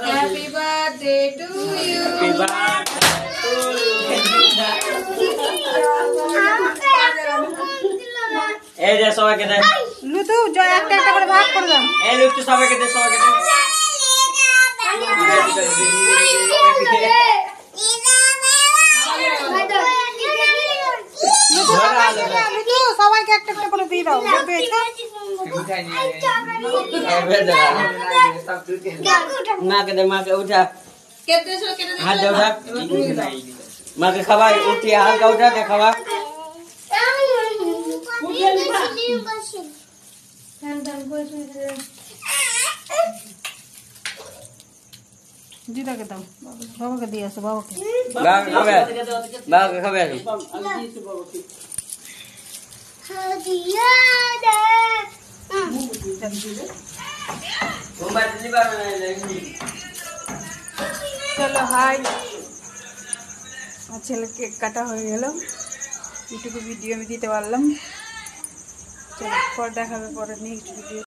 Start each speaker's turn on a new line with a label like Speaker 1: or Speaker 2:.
Speaker 1: Happy birthday to you.
Speaker 2: এই যে সবাইকে দে
Speaker 3: লুতু জয় একটা একটা করে ভাগ করে দাও
Speaker 2: এই লুতু সবাইকে দে
Speaker 3: লুতু সবাইকে একটা একটা করে দিয়ে দাও
Speaker 2: মাকে উঠা হাত দে উঠা মাকে খাওয়া উঠিয়ে হালকা উঠা দে খাওয়া
Speaker 3: দিদাকে দাও বাবাকে দিয়ে আসো বাবাকে
Speaker 2: বাবাকে খাবে
Speaker 3: চলো হাই ছেলে কেক কাটা হয়ে গেল এইটুকু ভিডিও আমি দিতে পারলাম চলো পরে দেখাবে পরে নেক্সট ভিডিও